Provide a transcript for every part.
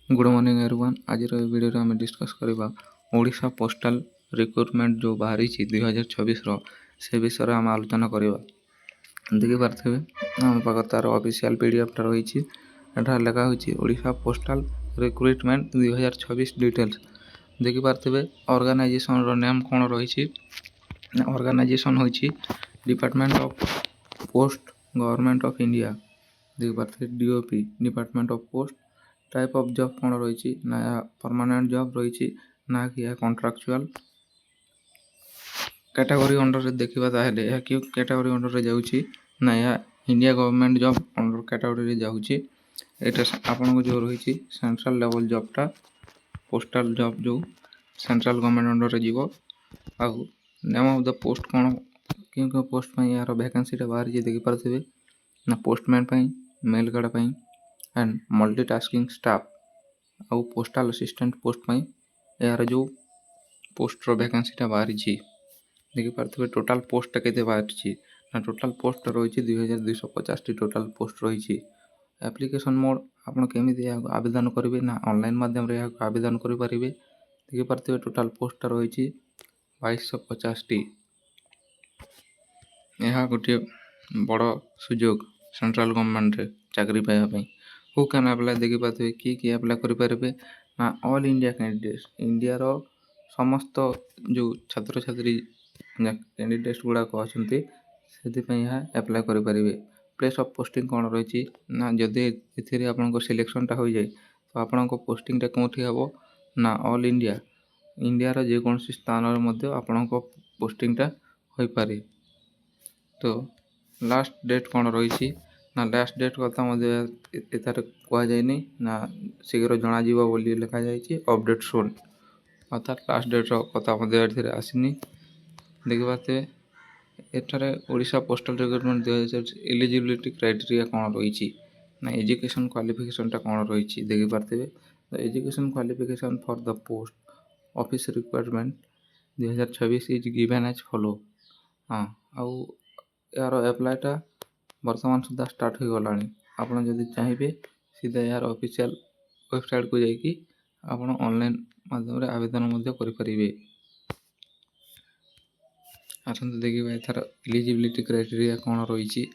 Good morning everyone. आज video आम discuss करवा ओडिशा पोस्टाल रिक्रुटमेंट जो बाहरी 2026 से विषय आम आलोचना करवा। देखिपे आम पाख तार ऑफिशियल पीडीएफ रही लिखा ओडिशा पोस्टाल रिक्रुटमेंट 2026 डिटेल्स। देखिपे ऑर्गेनाइजेशन रो नेम कौन रही। ऑर्गेनाइजेशन होची department of post government of India. देखिपे DOP department of post. Type of job कौन रही ना परमानेंट जॉब रही ना कि कॉन्ट्रैक्चुअल। कैटेगरी अंडर रे देखिबा ताहेले यह क्यों कैटेगरी अंडर रे जाउची ना यह India government job under category रे जाउची। एटा आपन जो रही सेंट्रल लेवल जॉब टा पोस्टल जॉब जो सेंट्रल गवर्नमेंट अंडर रे जीवो। आ नेम ऑफ द पोस्ट कौन क्यों पोस्ट पई यार वैकेंसी टा बाहर जे देखि परथिबे ना पोस्टमैन पई मेल गार्ड पई एंड मल्टीटास्किंग स्टाफ आउ पोस्टल असिस्टेंट पोस्ट पई यार जो पोस्ट रो वैकेंसी टा बाहर छी। देखि पारथिबे टोटल पोस्ट केते बाहर ना टोटल पोस्ट रही 2250 टी टोटल पोस्ट रही। एप्लिकेशन मोड आपन केमिति आवेदन करेंगे ना ऑनलाइन माध्यम रे आवेदन करि परिबे। देखि पारथिबे टोटल पोस्ट रही 2250 टी। यह गोटे बड़ सुजोग सेंट्रल गवर्नमेंट रे चाकरी पाइबा पई। हु कैन अप्लाई देखि पारथिबे कि अप्लाई करि परिबे ना ऑल इंडिया कैंडिडेट्स इंडिया रो समस्त जो छात्र छात्री कैंडिडेट्स गुड़ाक अच्छा से अप्लाई करेंगे। प्लेस ऑफ पोस्टिंग कौन रही ना जदि ए आपन सिलेक्शन हो जाए तो आपन पोस्टिंग टा कौटी हम ना ऑल इंडिया इंडिया रो जेकोसी स्थान आपन पोस्टिंग टा हो पारे। तो लास्ट डेट कौन रही ना लास्ट डेट कथा एतार कहुनी ना शीघ्र जना बोली लिखा जाए अपडेट सोन अर्थात लास्ट डेट कथा आसनी। देखिए एठारे Odisha postal recruitment 2026 eligibility criteria कौन रही ना एजुकेशन क्वालिफिकेशन टा कौन रही देखि पारथिबे। The education qualification for the post office requirement 2026 is given as follow. हाँ आउ यार अप्लाईटा वर्तमान सुधा स्टार्ट हो गलानी। आपन जदि चाहिए सीधा यार ऑफिशियल वेबसाइट को जाइए आपन ऑनलाइन माध्यम रे आवेदन करि परिबे। आसंत देखिए एथार एलिजिबिलिटी क्राइटेरिया कौन रही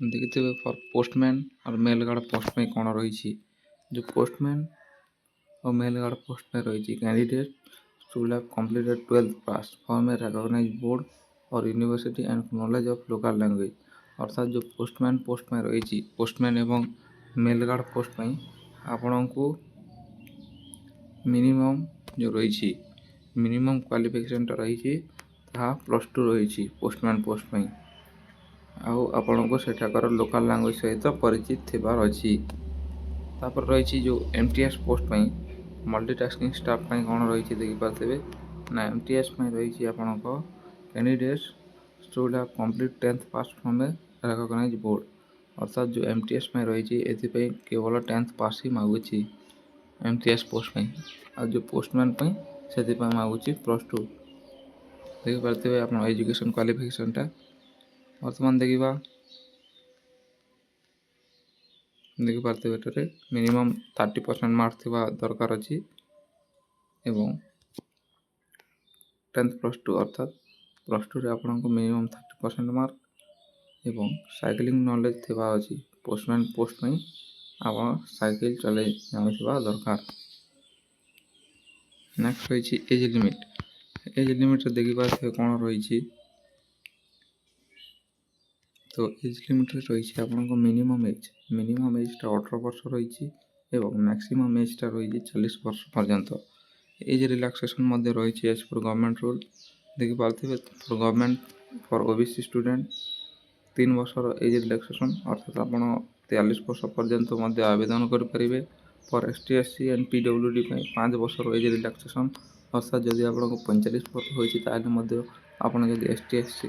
देखते फॉर पोस्टमैन और मेल गार्ड पोस्ट में कौन रही। जो पोस्टमैन और मेल गार्ड पोस्ट में रही candidate should have completed 12th pass from a recognised board और university and knowledge of local language. अर्थात जो पोस्टमैन पोस्ट में रही पोस्टमैन एवं मेल गार्ड पोस्ट में आपण को मिनिमम जो रही मिनिमम क्वालिफिकेशन रही +2 रही पोस्टमैन पोस्ट में आपण को सेठाकर लोकल लैंग्वेज सहित परिचित थिबार अछि। तापर रही जो एमटीएस पोस्ट में मल्टीटास्किंग स्टाफ में कौन रही देखि पारथिबे ना एमटीएस में रही आपण को candidates should have complete 10th pass from a recognised board. अर्थात जो एमटीएस में रही एथिपई केवल 10th पास ही मागुची एमटीएस पोस्ट में आ जो पोस्टमैन पे से मागुची +2। देखि पारथिबे आपण एजुकेशन क्वालिफिकेशन टा वर्तमान देखिबा देखि पारथिबे मिनिमम 30% मार्क थिबा दरकार अछि एवं 10th +2 अर्थात +2 रे आपण को मिनिमम 30% मार्क एवं साइक्लिंग नॉलेज थिबा अछि। पोस्टमैन पोस्ट में आपण साइकिल चले जानिथिबा दरकार। नेक्स्ट रही एज लिमिट। एज लिमिट देखि पारथिबे कौन रही तो एज लिमिट रही आपन को मिनिमम एज टा 18 वर्ष रही एवं मैक्सिमम एज टा रही 40 वर्ष पर्यंत। एज रिलैक्सेशन मध्य रही एज पर गवर्नमेंट रूल देखि पारथिबे for government for OBC student 3 वर्ष एज रिलैक्सेशन अर्थात आपन 43 वर्ष पर्यंत मध्य आवेदन करि परिबे। For ST SC and PWD 5 वर्ष एज रिलैक्सेशन अर्थात जदि आपन को 45 वर्ष होइछि ताले मध्य आपन जदि एसटी एससी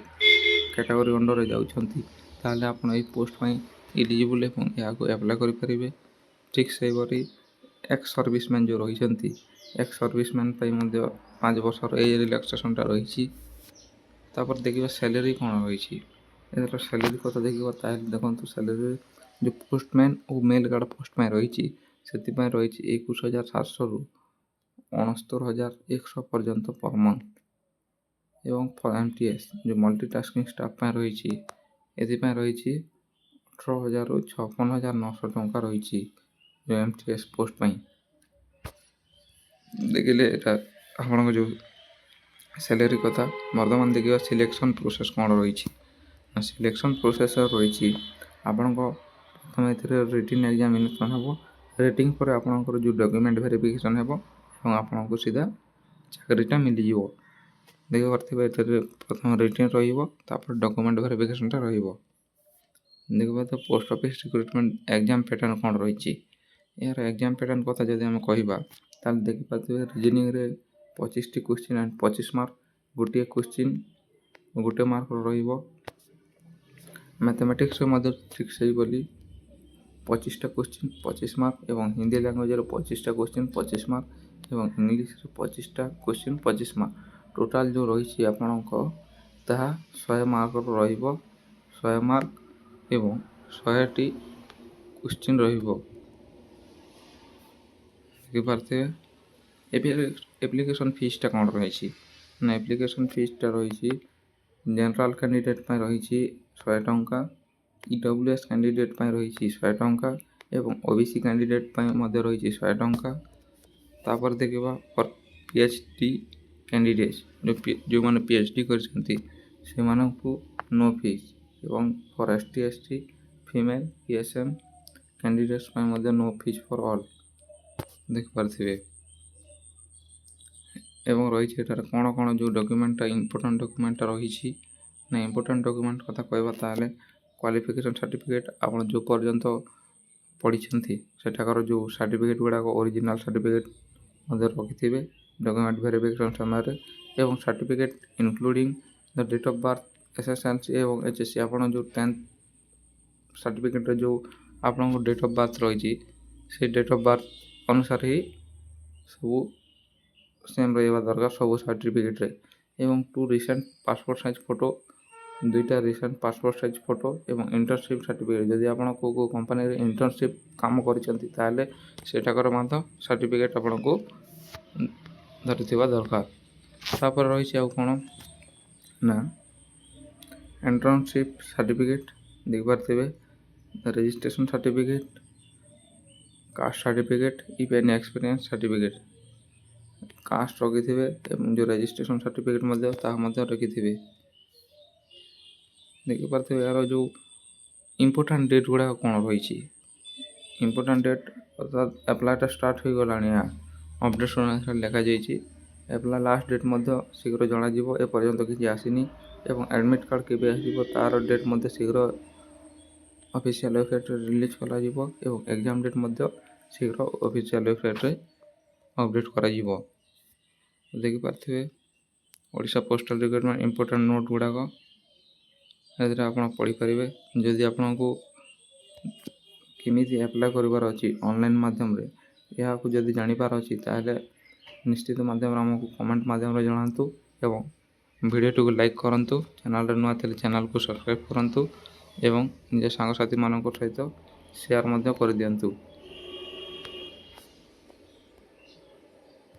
कैटेगरी अंडर जाउछंती ताले आपन ए पोस्ट में एलिजिबल एवं या को अप्लाई करि परिबे। ठीक से बरी एक्स सर्विसमैन जो रहिसंती एक्स सर्विसमैन पई मध्य 5 वर्ष एज रिलैक्सेशन टा रहिछि। तापर देखिबा सैलरी कौन रही एतर सैलरी कत देखिबा ताले देखंतु सैलरी जो पोस्टमैन और मेल गार्ड पोस्ट में रही ସେଥିପାଇଁ ରହିଛି 21,700ରୁ 69,100 ପର୍ଯ୍ୟନ୍ତ ପର୍ ମନ୍ଥ। ଏବଂ ଫର୍ MTS ଯେଉଁ ମଲ୍ଟିଟାସ୍କିଂ ଷ୍ଟାଫ୍ ପାଇଁ ରହିଛି, ଏଥିପାଇଁ ରହିଛି 18,000ରୁ 56,900 ଟଙ୍କା ରହିଛି ଯେଉଁ MTS ପୋଷ୍ଟ ପାଇଁ। ଦେଖିଲେ ଏଇଟା ଆପଣଙ୍କ ଯେଉଁ ସ୍ୟାଲେରୀ କଥା। ବର୍ତ୍ତମାନ ଦେଖିବା ସିଲେକ୍ସନ୍ ପ୍ରୋସେସ୍ କ'ଣ ରହିଛି। ସିଲେକ୍ସନ୍ ପ୍ରୋସେସ୍ ରହିଛି ଆପଣଙ୍କ ପ୍ରଥମେ ଏଥିରେ ରିଟିନ୍ ଏକ୍ଜାମିନେସନ୍ ହେବ। ରେଟିଂ ପରେ ଆପଣଙ୍କର ଯେଉଁ ଡକ୍ୟୁମେଣ୍ଟ ଭେରିଫିକେସନ୍ ହେବ ଏବଂ ଆପଣଙ୍କୁ ସିଧା ଚାକିରିଟା ମିଳିଯିବ। ଦେଖିପାରୁଥିବେ ଏଥିରେ ପ୍ରଥମେ ରିଟିନ୍ ରହିବ, ତାପରେ ଡକ୍ୟୁମେଣ୍ଟ ଭେରିଫିକେସନ୍ଟା ରହିବ। ଦେଖିପାରୁଥିବେ post office recruitment exam pattern କ'ଣ ରହିଛି। ଏହାର ଏକ୍ଜାମ୍ ପ୍ୟାଟର୍ନ କଥା ଯଦି ଆମେ କହିବା ତାହେଲେ ଦେଖିପାରୁଥିବେ ରିଜନିଂରେ 25ଟି କ୍ୱେଶ୍ଚିନ୍ ଆଣ୍ଡ 25 ମାର୍କ, ଗୋଟିଏ କ୍ୱେଶ୍ଚିନ୍ 1 ମାର୍କର ରହିବ। ମ୍ୟାଥମେଟିକ୍ସରେ ମଧ୍ୟ ଠିକ୍ ସେହିଭଳି 25ଟା କ୍ୱେଶ୍ଚିନ୍ 25 ମାର୍କ ଏବଂ ହିନ୍ଦୀ ଲାଙ୍ଗୁଏଜରେ 25ଟା କ୍ୱେଶ୍ଚିନ୍ 25 ମାର୍କ ଏବଂ ଇଂଲିଶରେ 25ଟା କ୍ୱେଶ୍ଚିନ୍ 25 ମାର୍କ। ଟୋଟାଲ୍ ଯେଉଁ ରହିଛି ଆପଣଙ୍କ ତାହା 100 ମାର୍କର ରହିବ। 100 ମାର୍କ ଏବଂ 100ଟି କ୍ୱେଶ୍ଚିନ୍ ରହିବ। ଦେଖିପାରୁଥିବେ ଆପ୍ଲିକେସନ୍ ଫିସ୍ଟା କ'ଣ ରହିଛି ନା ଆପ୍ଲିକେସନ୍ ଫିସ୍ଟା ରହିଛି ଜେନେରାଲ୍ କ୍ୟାଣ୍ଡିଡେଟ୍ ପାଇଁ ରହିଛି 100 ଟଙ୍କା, EWS କ୍ୟାଣ୍ଡିଡେଟ୍ ପାଇଁ ରହିଛି 100 ଟଙ୍କା ଏବଂ OBC କ୍ୟାଣ୍ଡିଡେଟ୍ ପାଇଁ ମଧ୍ୟ ରହିଛି 100 ଟଙ୍କା। ତାପରେ ଦେଖିବା ଫର୍ PhD କ୍ୟାଣ୍ଡିଡେଟ୍ସ ଯେଉଁମାନେ PhD କରିଛନ୍ତି ସେମାନଙ୍କୁ ନୋ ଫିସ୍ ଏବଂ for ST ST female ESM candidates ପାଇଁ ମଧ୍ୟ ନୋ ଫିସ୍ ଫର୍ ଅଲ୍। ଦେଖିପାରୁଥିବେ ଏବଂ ରହିଛି ଏଠାରେ କ'ଣ କ'ଣ ଯେଉଁ ଡକ୍ୟୁମେଣ୍ଟଟା ଇମ୍ପୋର୍ଟାଣ୍ଟ ଡକ୍ୟୁମେଣ୍ଟଟା ରହିଛି ନା ଇମ୍ପୋର୍ଟାଣ୍ଟ ଡକ୍ୟୁମେଣ୍ଟ କଥା କହିବା ତାହେଲେ କ୍ୱାଲିଫିକେସନ୍ ସାର୍ଟିଫିକେଟ୍ ଆପଣ ଯେଉଁ ପର୍ଯ୍ୟନ୍ତ ପଢ଼ିଛନ୍ତି ସେଠାକାର ଯେଉଁ ସାର୍ଟିଫିକେଟ୍ ଗୁଡ଼ାକ ଅରିଜିନାଲ୍ ସାର୍ଟିଫିକେଟ୍ ମଧ୍ୟ ରଖିଥିବେ ଡକ୍ୟୁମେଣ୍ଟ ଭେରିଫିକେସନ୍ ସମୟରେ ଏବଂ certificate including the date of birth SSLC ଏବଂ HSC ଆପଣ ଯେଉଁ 10th ସାର୍ଟିଫିକେଟ୍ରେ ଯେଉଁ ଆପଣଙ୍କ ଡେଟ୍ ଅଫ୍ ବାର୍ଥ ରହିଛି ସେଇ ଡେଟ୍ ଅଫ୍ ବାର୍ଥ ଅନୁସାରେ ହିଁ ସବୁ ସେମ୍ ରହିବା ଦରକାର ସବୁ ସାର୍ଟିଫିକେଟ୍ରେ ଏବଂ 2 ରିସେଣ୍ଟ ପାସପୋର୍ଟ ସାଇଜ୍ ଫଟୋ, 2ଟା ରିସେଣ୍ଟ ପାସପୋର୍ଟ ସାଇଜ୍ ଫଟୋ ଏବଂ ଇଣ୍ଟର୍ନସିପ୍ ସାର୍ଟିଫିକେଟ୍ ଯଦି ଆପଣ କେଉଁ କମ୍ପାନୀରେ ଇଣ୍ଟର୍ନସିପ୍ କାମ କରିଛନ୍ତି ତାହେଲେ ସେଠାକାର ମଧ୍ୟ ସାର୍ଟିଫିକେଟ୍ ଆପଣଙ୍କୁ ଧରିଥିବା ଦରକାର। ତାପରେ ରହିଛି ଆଉ କ'ଣ ନା ଇଣ୍ଟର୍ନସିପ୍ ସାର୍ଟିଫିକେଟ୍ ଦେଖିପାରୁଥିବେ registration certificate, caste certificate, if any experience certificate. Caste ରଖିଥିବେ ଏବଂ ଯେଉଁ ରେଜିଷ୍ଟ୍ରେସନ୍ ସାର୍ଟିଫିକେଟ୍ ମଧ୍ୟ ତାହା ମଧ୍ୟ ରଖିଥିବେ। ଦେଖିପାରୁଥିବେ ଏହାର ଯେଉଁ ଇମ୍ପୋର୍ଟାଣ୍ଟ ଡେଟ୍ ଗୁଡ଼ାକ କ'ଣ ରହିଛି। ଇମ୍ପୋର୍ଟାଣ୍ଟ ଡେଟ୍ ଅର୍ଥାତ୍ ଆପ୍ଲାଏଟା ଷ୍ଟାର୍ଟ ହୋଇଗଲାଣି। ଅପଡେଟ୍ସନ୍ ଲେଖାଯାଇଛି। ଆପ୍ଲାଏ ଲାଷ୍ଟ ଡେଟ୍ ମଧ୍ୟ ଶୀଘ୍ର ଜଣାଯିବ, ଏପର୍ଯ୍ୟନ୍ତ କିଛି ଆସିନି ଏବଂ ଆଡ଼ମିଟ୍ କାର୍ଡ଼ କେବେ ଆସିବ ତା'ର ଡେଟ୍ ମଧ୍ୟ ଶୀଘ୍ର ଅଫିସିଆଲ୍ ୱେବସାଇଟ୍ରେ ରିଲିଜ୍ କରାଯିବ ଏବଂ ଏକ୍ଜାମ୍ ଡେଟ୍ ମଧ୍ୟ ଶୀଘ୍ର ଅଫିସିଆଲ୍ ୱେବସାଇଟ୍ରେ ଅପଡ଼େଟ୍ କରାଯିବ। ଦେଖିପାରୁଥିବେ Odisha postal recruitment important note ଗୁଡ଼ାକ ସେଥିରେ ଆପଣ ପଢ଼ିପାରିବେ। ଯଦି ଆପଣଙ୍କୁ କେମିତି ଆପ୍ଲାଏ କରିବାର ଅଛି ଅନଲାଇନ୍ ମାଧ୍ୟମରେ ଏହାକୁ ଯଦି ଜାଣିବାର ଅଛି ତାହେଲେ ନିଶ୍ଚିତ ମାଧ୍ୟମରେ ଆମକୁ କମେଣ୍ଟ ମାଧ୍ୟମରେ ଜଣାନ୍ତୁ ଏବଂ ଭିଡ଼ିଓଟିକୁ ଲାଇକ୍ କରନ୍ତୁ। ଚ୍ୟାନେଲ୍ରେ ନୂଆ ଥିଲେ ଚ୍ୟାନେଲ୍କୁ ସବସ୍କ୍ରାଇବ୍ କରନ୍ତୁ ଏବଂ ନିଜ ସାଙ୍ଗସାଥିମାନଙ୍କ ସହିତ ସେୟାର୍ ମଧ୍ୟ କରିଦିଅନ୍ତୁ।